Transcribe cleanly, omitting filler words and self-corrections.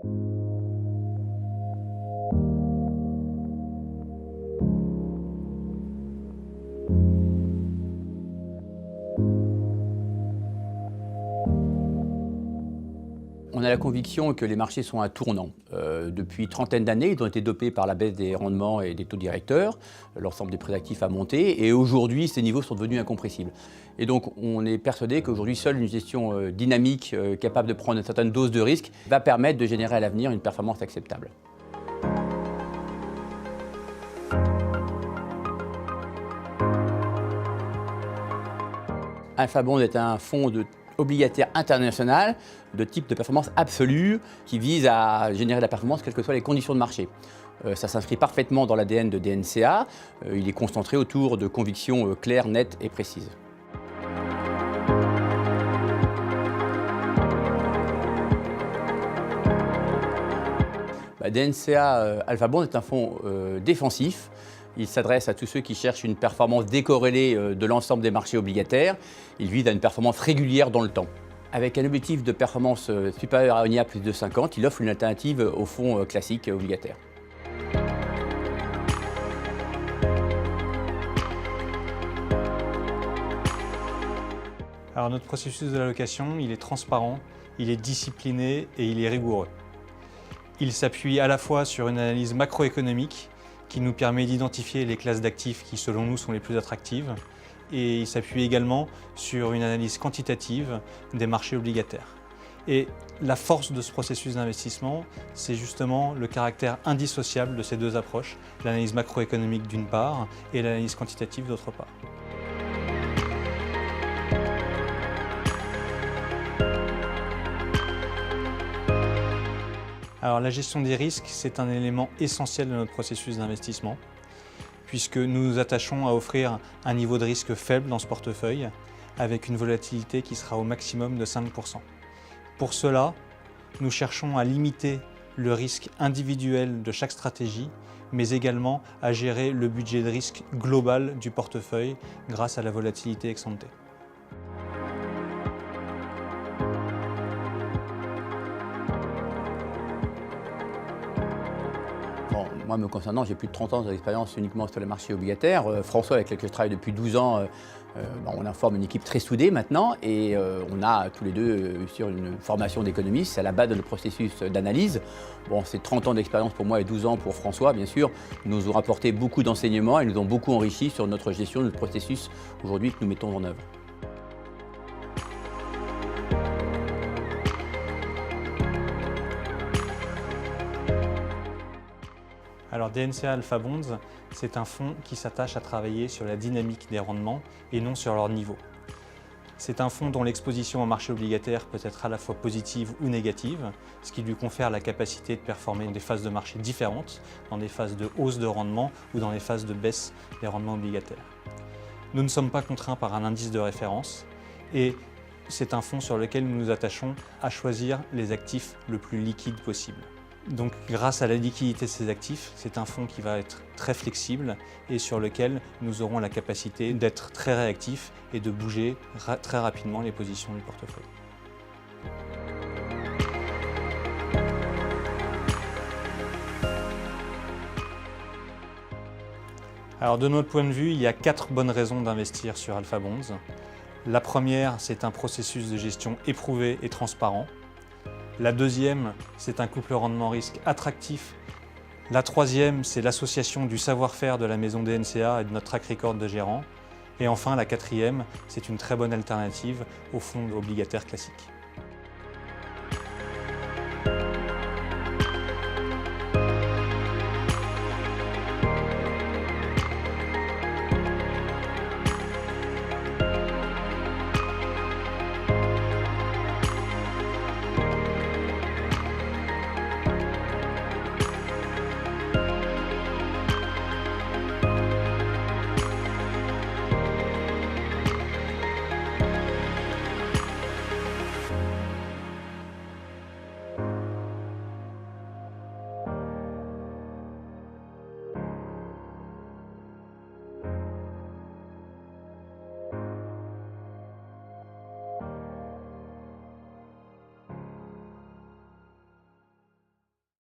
On a la conviction que les marchés sont à un tournant. Depuis une trentaine d'années, ils ont été dopés par la baisse des rendements et des taux directeurs. L'ensemble des prix actifs a monté et aujourd'hui, ces niveaux sont devenus incompressibles. Et donc, on est persuadé qu'aujourd'hui, seule une gestion dynamique, capable de prendre une certaine dose de risque, va permettre de générer à l'avenir une performance acceptable. Alpha Bond est un fonds obligataire international de type de performance absolue qui vise à générer de la performance quelles que soient les conditions de marché. Ça s'inscrit parfaitement dans l'ADN de DNCA. Il est concentré autour de convictions claires, nettes et précises. DNCA Alpha Bond est un fonds défensif. Il s'adresse à tous ceux qui cherchent une performance décorrélée de l'ensemble des marchés obligataires. Il vise à une performance régulière dans le temps. Avec un objectif de performance supérieur à ONIA plus de 50, il offre une alternative au fonds classique obligataire. Alors notre processus d'allocation, il est transparent, il est discipliné et il est rigoureux. Il s'appuie à la fois sur une analyse macroéconomique qui nous permet d'identifier les classes d'actifs qui, selon nous, sont les plus attractives. Et il s'appuie également sur une analyse quantitative des marchés obligataires. Et la force de ce processus d'investissement, c'est justement le caractère indissociable de ces deux approches, l'analyse macroéconomique d'une part et l'analyse quantitative d'autre part. Alors la gestion des risques, c'est un élément essentiel de notre processus d'investissement, puisque nous nous attachons à offrir un niveau de risque faible dans ce portefeuille, avec une volatilité qui sera au maximum de 5%. Pour cela, nous cherchons à limiter le risque individuel de chaque stratégie, mais également à gérer le budget de risque global du portefeuille grâce à la volatilité ex ante. Moi, me concernant, j'ai plus de 30 ans d'expérience uniquement sur les marchés obligataires. François, avec lequel je travaille depuis 12 ans, on informe une équipe très soudée maintenant et on a tous les deux sur une formation d'économiste. C'est à la base de notre processus d'analyse. Bon, c'est 30 ans d'expérience pour moi et 12 ans pour François, bien sûr. Ils nous ont apporté beaucoup d'enseignements et nous ont beaucoup enrichi sur notre gestion, notre processus aujourd'hui que nous mettons en œuvre. Alors DNCA Alpha Bonds, c'est un fonds qui s'attache à travailler sur la dynamique des rendements et non sur leur niveau. C'est un fonds dont l'exposition au marché obligataire peut être à la fois positive ou négative, ce qui lui confère la capacité de performer dans des phases de marché différentes, dans des phases de hausse de rendement ou dans des phases de baisse des rendements obligataires. Nous ne sommes pas contraints par un indice de référence et c'est un fonds sur lequel nous nous attachons à choisir les actifs le plus liquides possible. Donc grâce à la liquidité de ces actifs, c'est un fonds qui va être très flexible et sur lequel nous aurons la capacité d'être très réactifs et de bouger très rapidement les positions du portefeuille. Alors de notre point de vue, il y a 4 bonnes raisons d'investir sur Alpha Bonds. La première, c'est un processus de gestion éprouvé et transparent. La deuxième, c'est un couple rendement-risque attractif. La troisième, c'est l'association du savoir-faire de la maison DNCA et de notre track record de gérant. Et enfin, la quatrième, c'est une très bonne alternative aux fonds obligataires classiques.